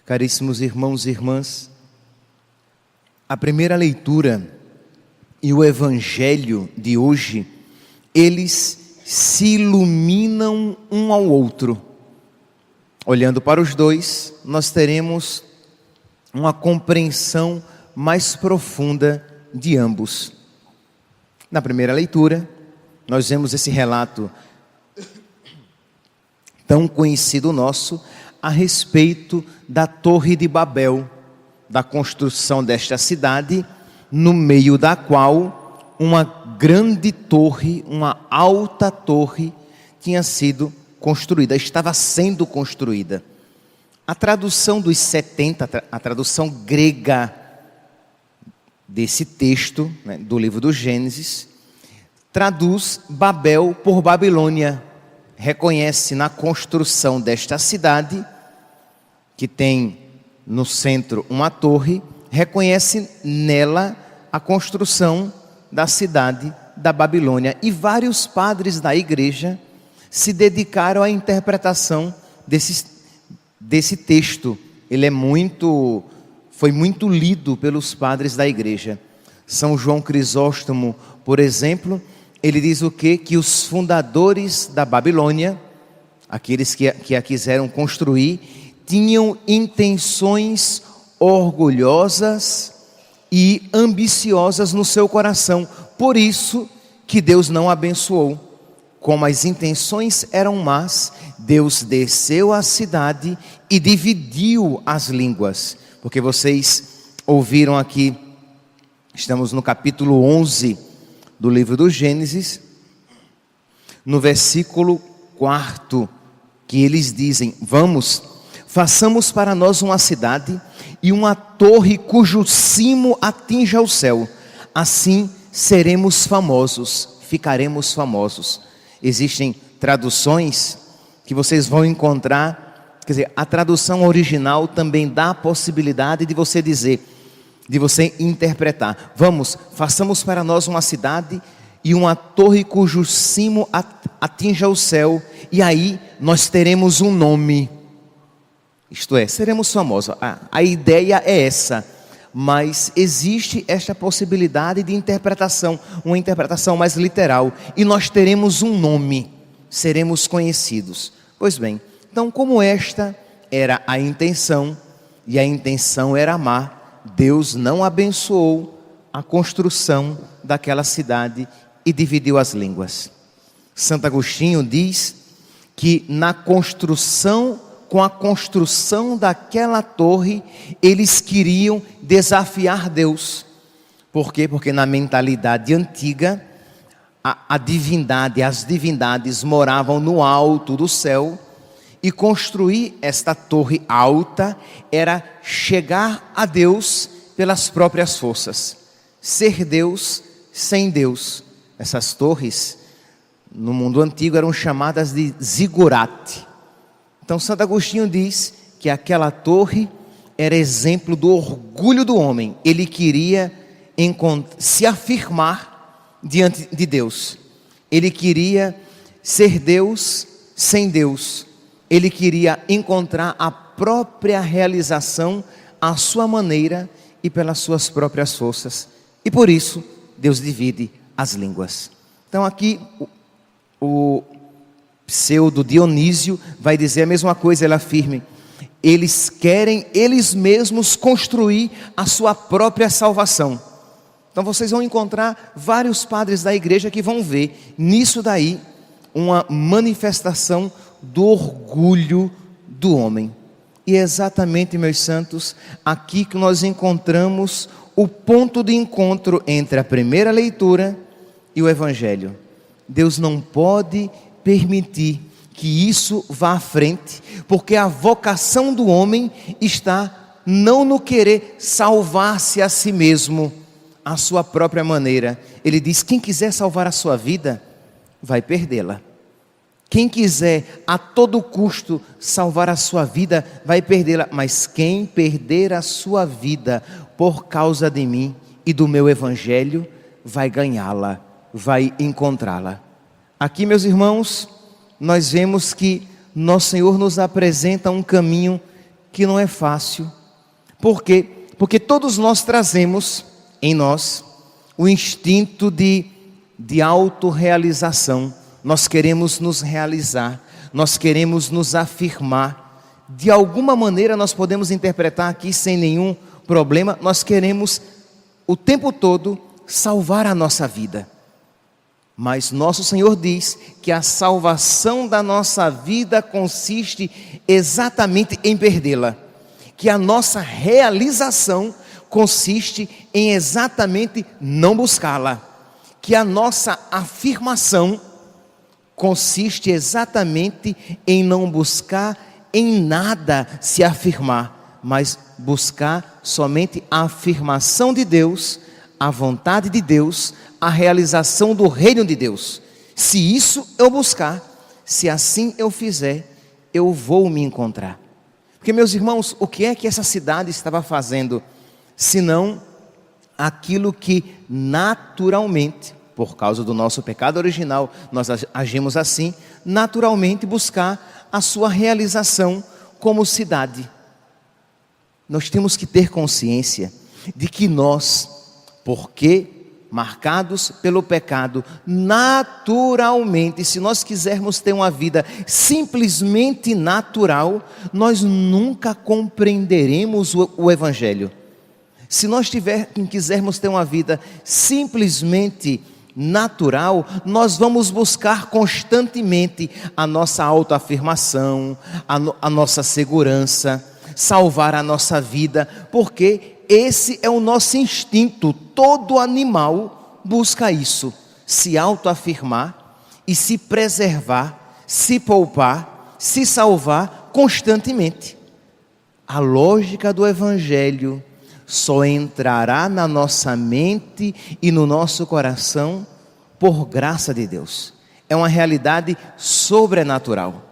Caríssimos irmãos e irmãs, a primeira leitura e o evangelho de hoje, eles se iluminam um ao outro. Olhando para os dois, nós teremos uma compreensão mais profunda de ambos. Na primeira leitura, nós vemos esse relato tão conhecido nosso a respeito da Torre de Babel, da construção desta cidade, no meio da qual uma grande torre, uma alta torre, tinha sido construída, estava sendo construída. A tradução dos 70, a tradução grega desse texto, né, do livro do Gênesis, traduz Babel por Babilônia, reconhece na construção desta cidade, que tem no centro uma torre, reconhece nela a construção da cidade da Babilônia. E vários padres da igreja se dedicaram à interpretação desse texto. Ele foi muito lido pelos padres da igreja. São João Crisóstomo, por exemplo, ele diz o quê? Que os fundadores da Babilônia, aqueles que a quiseram construir, tinham intenções orgulhosas e ambiciosas no seu coração. Por isso que Deus não abençoou. Como as intenções eram más, Deus desceu à cidade e dividiu as línguas. Porque vocês ouviram aqui, estamos no capítulo 11 do livro do Gênesis, no versículo 4, que eles dizem: vamos, façamos para nós uma cidade e uma torre cujo cimo atinja o céu. Assim seremos famosos, ficaremos famosos. Existem traduções que vocês vão encontrar, quer dizer, a tradução original também dá a possibilidade de você dizer, de você interpretar: vamos, façamos para nós uma cidade e uma torre cujo cimo atinja o céu, e aí nós teremos um nome. Isto é, seremos famosos. A ideia é essa, mas existe esta possibilidade de interpretação, uma interpretação mais literal, e nós teremos um nome, seremos conhecidos. Pois bem, então como esta era a intenção, e a intenção era má, Deus não abençoou a construção daquela cidade e dividiu as línguas. Santo Agostinho diz que com a construção daquela torre, eles queriam desafiar Deus. Por quê? Porque na mentalidade antiga, as divindades moravam no alto do céu, e construir esta torre alta era chegar a Deus pelas próprias forças, ser Deus sem Deus. Essas torres, no mundo antigo, eram chamadas de zigurate. Então Santo Agostinho diz que aquela torre era exemplo do orgulho do homem. Ele queria se afirmar diante de Deus. Ele queria ser Deus sem Deus. Ele queria encontrar a própria realização à sua maneira e pelas suas próprias forças. E por isso Deus divide as línguas. Então aqui o pseudo Dionísio vai dizer a mesma coisa, ele afirma: eles querem eles mesmos construir a sua própria salvação. Então vocês vão encontrar vários padres da igreja que vão ver nisso daí uma manifestação do orgulho do homem. E é exatamente, meus santos, aqui que nós encontramos o ponto de encontro entre a primeira leitura e o evangelho. Deus não pode permitir que isso vá à frente, porque a vocação do homem está não no querer salvar-se a si mesmo, à sua própria maneira. Ele diz: quem quiser salvar a sua vida, vai perdê-la. Quem quiser a todo custo salvar a sua vida, vai perdê-la. Mas quem perder a sua vida por causa de mim e do meu evangelho, vai ganhá-la, vai encontrá-la. Aqui, meus irmãos, nós vemos que nosso Senhor nos apresenta um caminho que não é fácil. Por quê? Porque todos nós trazemos em nós o instinto de autorrealização. Nós queremos nos realizar, nós queremos nos afirmar. De alguma maneira nós podemos interpretar aqui sem nenhum problema, nós queremos o tempo todo salvar a nossa vida. Mas nosso Senhor diz que a salvação da nossa vida consiste exatamente em perdê-la. Que a nossa realização consiste em exatamente não buscá-la. Que a nossa afirmação consiste exatamente em não buscar em nada se afirmar, mas buscar somente a afirmação de Deus, a vontade de Deus, a realização do reino de Deus. Se isso eu buscar, se assim eu fizer, eu vou me encontrar. Porque, meus irmãos, o que é que essa cidade estava fazendo, senão aquilo que naturalmente, por causa do nosso pecado original, nós agimos assim, naturalmente buscar a sua realização como cidade. Nós temos que ter consciência de que nós, porque marcados pelo pecado, naturalmente, se nós quisermos ter uma vida simplesmente natural, nós nunca compreenderemos o Evangelho. Se nós quisermos ter uma vida simplesmente natural, nós vamos buscar constantemente a nossa autoafirmação, a nossa segurança, salvar a nossa vida, porque esse é o nosso instinto. Todo animal busca isso, se autoafirmar e se preservar, se poupar, se salvar constantemente. A lógica do Evangelho só entrará na nossa mente e no nosso coração por graça de Deus. É uma realidade sobrenatural.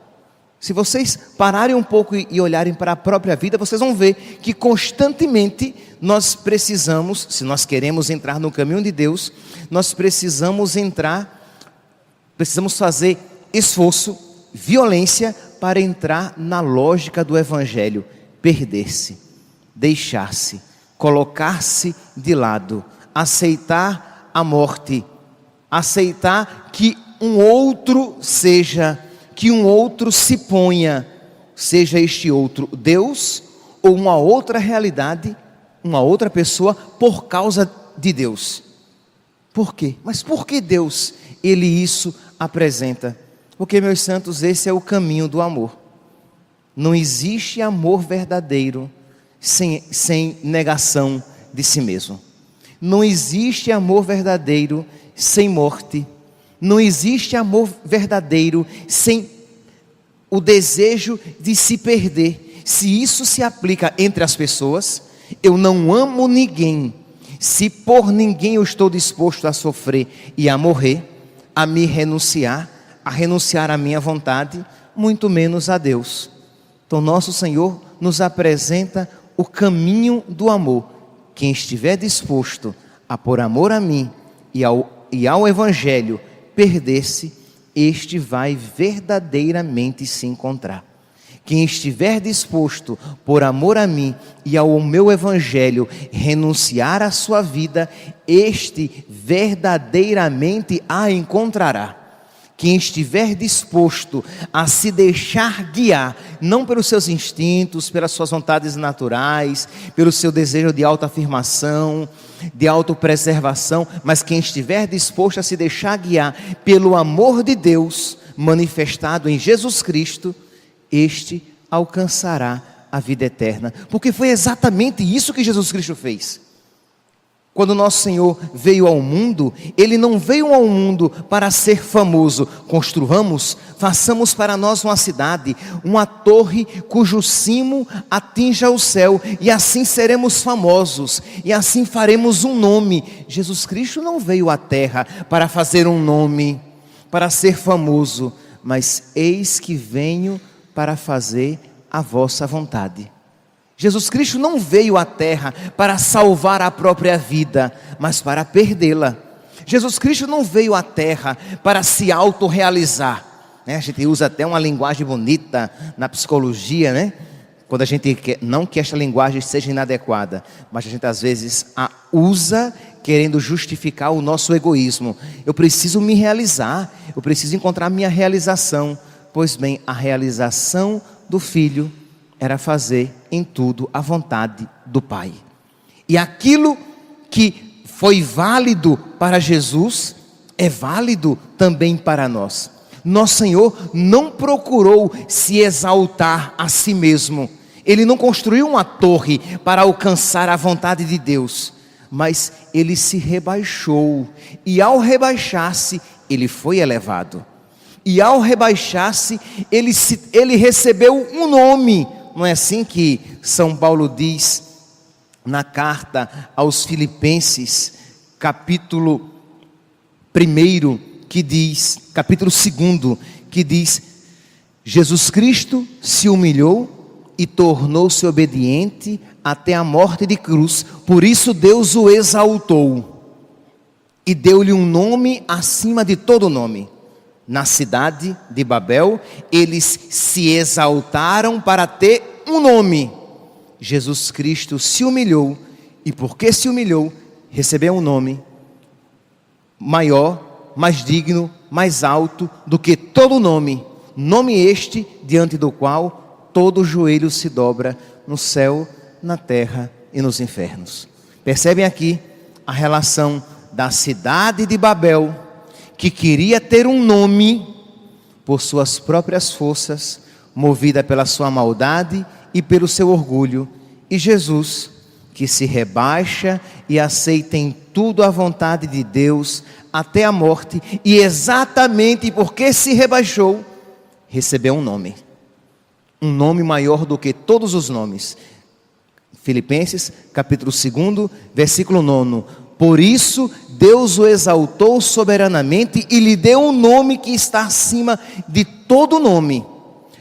Se vocês pararem um pouco e olharem para a própria vida, vocês vão ver que constantemente nós precisamos, se nós queremos entrar no caminho de Deus, nós precisamos fazer esforço, violência para entrar na lógica do Evangelho, perder-se, deixar-se, colocar-se de lado, aceitar a morte, aceitar que um outro se ponha, seja este outro Deus ou uma outra realidade, uma outra pessoa, por causa de Deus. Por quê? Mas por que Deus, Ele isso apresenta? Porque, meus santos, esse é o caminho do amor. Não existe amor verdadeiro sem negação de si mesmo. Não existe amor verdadeiro sem morte. Não existe amor verdadeiro sem o desejo de se perder. Se isso se aplica entre as pessoas, eu não amo ninguém. Se por ninguém eu estou disposto a sofrer e a morrer, a me renunciar, a renunciar à minha vontade, muito menos a Deus. Então nosso Senhor nos apresenta o caminho do amor. Quem estiver disposto a por amor a mim e ao Evangelho perder-se, este vai verdadeiramente se encontrar. Quem estiver disposto por amor a mim e ao meu Evangelho renunciar à sua vida, este verdadeiramente a encontrará. Quem estiver disposto a se deixar guiar, não pelos seus instintos, pelas suas vontades naturais, pelo seu desejo de autoafirmação, de autopreservação, mas quem estiver disposto a se deixar guiar pelo amor de Deus manifestado em Jesus Cristo, este alcançará a vida eterna. Porque foi exatamente isso que Jesus Cristo fez. Quando nosso Senhor veio ao mundo, Ele não veio ao mundo para ser famoso. Construamos, façamos para nós uma cidade, uma torre cujo cimo atinja o céu, e assim seremos famosos, e assim faremos um nome. Jesus Cristo não veio à terra para fazer um nome, para ser famoso, mas eis que venho para fazer a vossa vontade. Jesus Cristo não veio à terra para salvar a própria vida, mas para perdê-la. Jesus Cristo não veio à terra para se autorrealizar. A gente usa até uma linguagem bonita na psicologia, quando a gente quer, não que esta linguagem seja inadequada, mas a gente às vezes a usa querendo justificar o nosso egoísmo. Eu preciso me realizar, eu preciso encontrar minha realização. Pois bem, a realização do Filho era fazer em tudo a vontade do Pai. E aquilo que foi válido para Jesus é válido também para nós. Nosso Senhor não procurou se exaltar a si mesmo. Ele não construiu uma torre para alcançar a vontade de Deus, mas ele se rebaixou. E ao rebaixar-se, ele foi elevado. E ao rebaixar-se, ele recebeu um nome. Não é assim que São Paulo diz na carta aos Filipenses, capítulo 1, que diz, capítulo 2, que diz: Jesus Cristo se humilhou e tornou-se obediente até a morte de cruz, por isso Deus o exaltou e deu-lhe um nome acima de todo nome. Na cidade de Babel, eles se exaltaram para ter um nome. Jesus Cristo se humilhou, e porque se humilhou, recebeu um nome maior, mais digno, mais alto do que todo nome. Nome este diante do qual todo joelho se dobra no céu, na terra e nos infernos. Percebem aqui a relação da cidade de Babel, que queria ter um nome por suas próprias forças, movida pela sua maldade e pelo seu orgulho, e Jesus, que se rebaixa e aceita em tudo a vontade de Deus até a morte, e exatamente porque se rebaixou, recebeu um nome maior do que todos os nomes. Filipenses, capítulo 2, versículo 9. Por isso, Deus o exaltou soberanamente e lhe deu um nome que está acima de todo nome,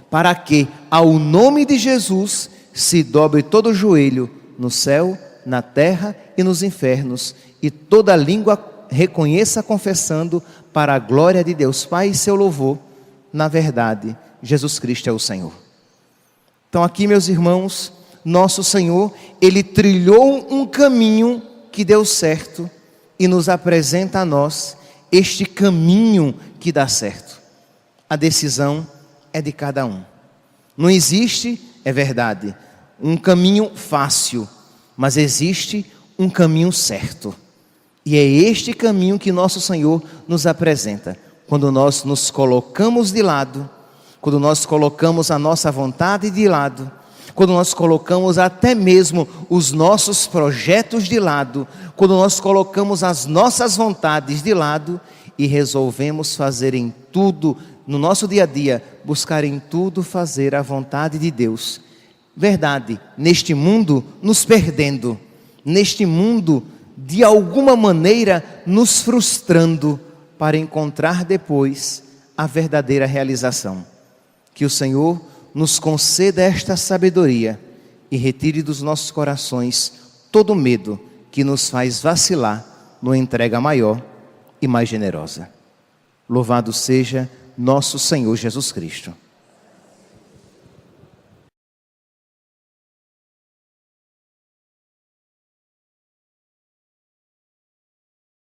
para que ao nome de Jesus se dobre todo o joelho no céu, na terra e nos infernos, e toda língua reconheça confessando para a glória de Deus Pai e seu louvor, na verdade, Jesus Cristo é o Senhor. Então aqui, meus irmãos, nosso Senhor, Ele trilhou um caminho que deu certo e nos apresenta a nós este caminho que dá certo. A decisão é de cada um. Não existe, é verdade, um caminho fácil, mas existe um caminho certo. E é este caminho que nosso Senhor nos apresenta. Quando nós nos colocamos de lado, quando nós colocamos a nossa vontade de lado, quando nós colocamos até mesmo os nossos projetos de lado, quando nós colocamos as nossas vontades de lado e resolvemos fazer em tudo, no nosso dia a dia, buscar em tudo fazer a vontade de Deus. Verdade, neste mundo nos perdendo, neste mundo de alguma maneira nos frustrando para encontrar depois a verdadeira realização. Que o Senhor nos conceda esta sabedoria e retire dos nossos corações todo medo que nos faz vacilar numa entrega maior e mais generosa. Louvado seja nosso Senhor Jesus Cristo.